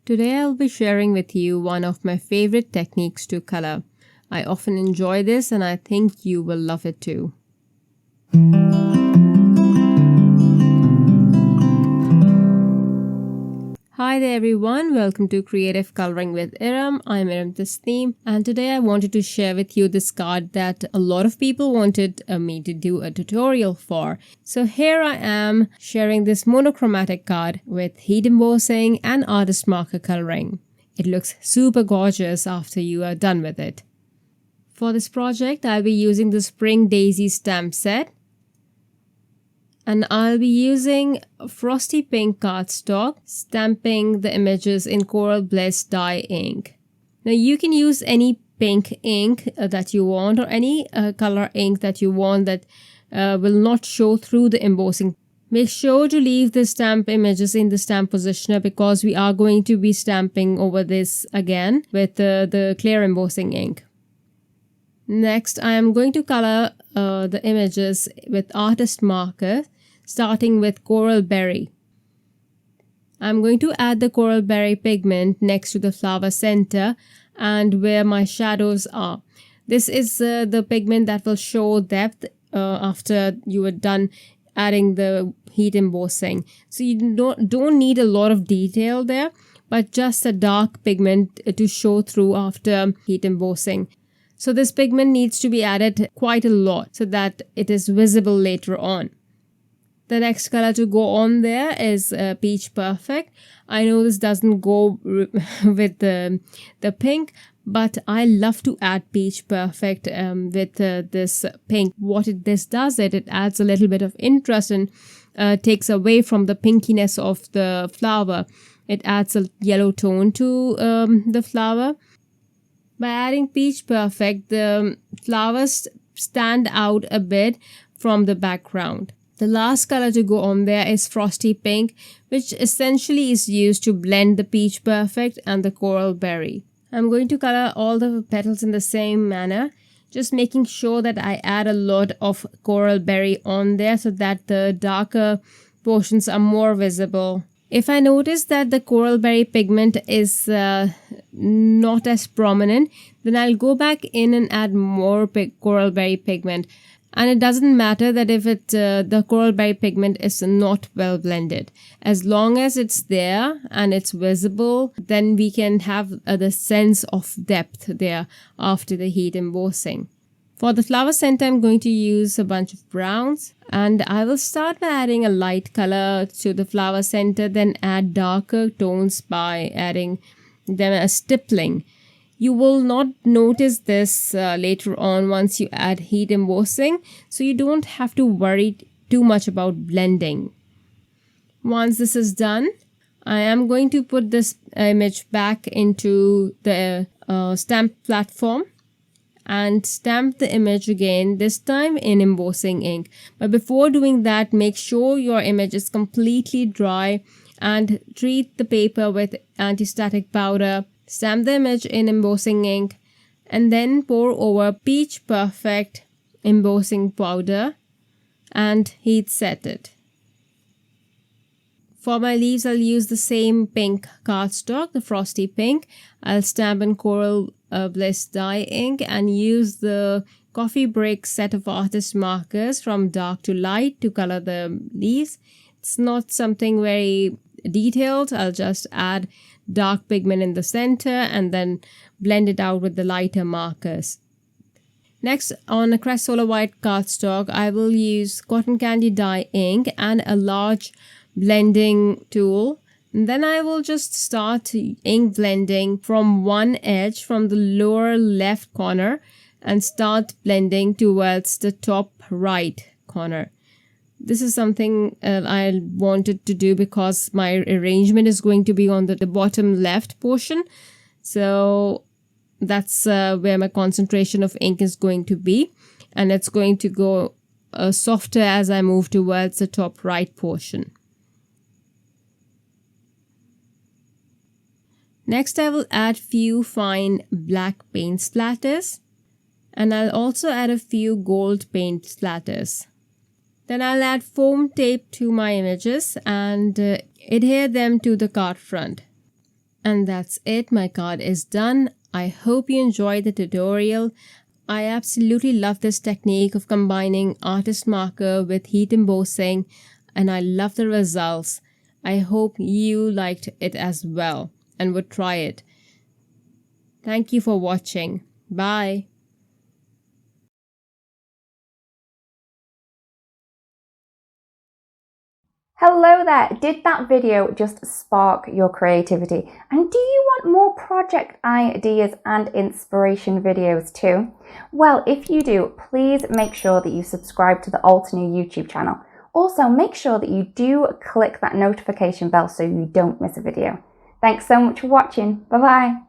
Today I'll be sharing with you one of my favorite techniques to color. I often enjoy this and I think you will love it too. Hi there everyone, welcome to Creative Coloring with Erum. I'm Erum Tasneem, and today I wanted to share with you this card that a lot of people wanted me to do a tutorial for. So here I am sharing this monochromatic card with heat embossing and artist marker coloring. It looks super gorgeous after you are done with it. For this project I'll be using the Spring Daisy stamp set. And I'll be using frosty pink cardstock, stamping the images in Coral Bliss dye ink. Now you can use any pink ink that you want, or any color ink that you want that will not show through the embossing. Make sure to leave the stamp images in the stamp positioner because we are going to be stamping over this again with the clear embossing ink. Next, I am going to color the images with artist marker, starting with Coral Berry. I'm going to add the Coral Berry pigment next to the flower center and where my shadows are. This is the pigment that will show depth after you are done adding the heat embossing. So you don't need a lot of detail there, but just a dark pigment to show through after heat embossing. So this pigment needs to be added quite a lot so that it is visible later on. The next color to go on there is Peach Perfect. I know this doesn't go with the pink, but I love to add Peach Perfect with this pink. What this does, it adds a little bit of interest and takes away from the pinkiness of the flower. It adds a yellow tone to the flower. By adding Peach Perfect, the flowers stand out a bit from the background. The last color to go on there is Frosty Pink, which essentially is used to blend the Peach Perfect and the Coral Berry. I'm going to color all the petals in the same manner, just making sure that I add a lot of Coral Berry on there so that the darker portions are more visible. If I notice that the Coral Berry pigment is not as prominent, then I'll go back in and add more Coral Berry pigment. And it doesn't matter that if the Coral Berry pigment is not well blended. As long as it's there and it's visible, then we can have the sense of depth there after the heat embossing. For the flower center, I'm going to use a bunch of browns, and I will start by adding a light color to the flower center, then add darker tones by adding them as stippling. You will not notice this later on once you add heat embossing, so you don't have to worry too much about blending. Once this is done, I am going to put this image back into the stamp platform and stamp the image again, this time in embossing ink. But before doing that, make sure your image is completely dry and treat the paper with anti-static powder. Stamp the image in embossing ink and then pour over Peach Perfect embossing powder and heat set it. For my leaves, I'll use the same pink cardstock, the frosty pink. I'll stamp in Coral Bliss dye ink and use the coffee break set of artist markers from dark to light to color the leaves. It's not something very detailed. I'll just add dark pigment in the center and then blend it out with the lighter markers. Next, on a Crestola white cardstock, I will use cotton candy dye ink and a large blending tool. And then I will just start ink blending from one edge from the lower left corner and start blending towards the top right corner. This is something I wanted to do because my arrangement is going to be on the bottom left portion. So that's where my concentration of ink is going to be. And it's going to go softer as I move towards the top right portion. Next, I will add few fine black paint splatters. And I'll also add a few gold paint splatters. Then I'll add foam tape to my images and adhere them to the card front. And that's it, my card is done. I hope you enjoyed the tutorial. I absolutely love this technique of combining artist marker with heat embossing, and I love the results. I hope you liked it as well and would try it. Thank you for watching. Bye. Hello there! Did that video just spark your creativity? And do you want more project ideas and inspiration videos too? Well, if you do, please make sure that you subscribe to the Altenew YouTube channel. Also, make sure that you do click that notification bell so you don't miss a video. Thanks so much for watching. Bye bye!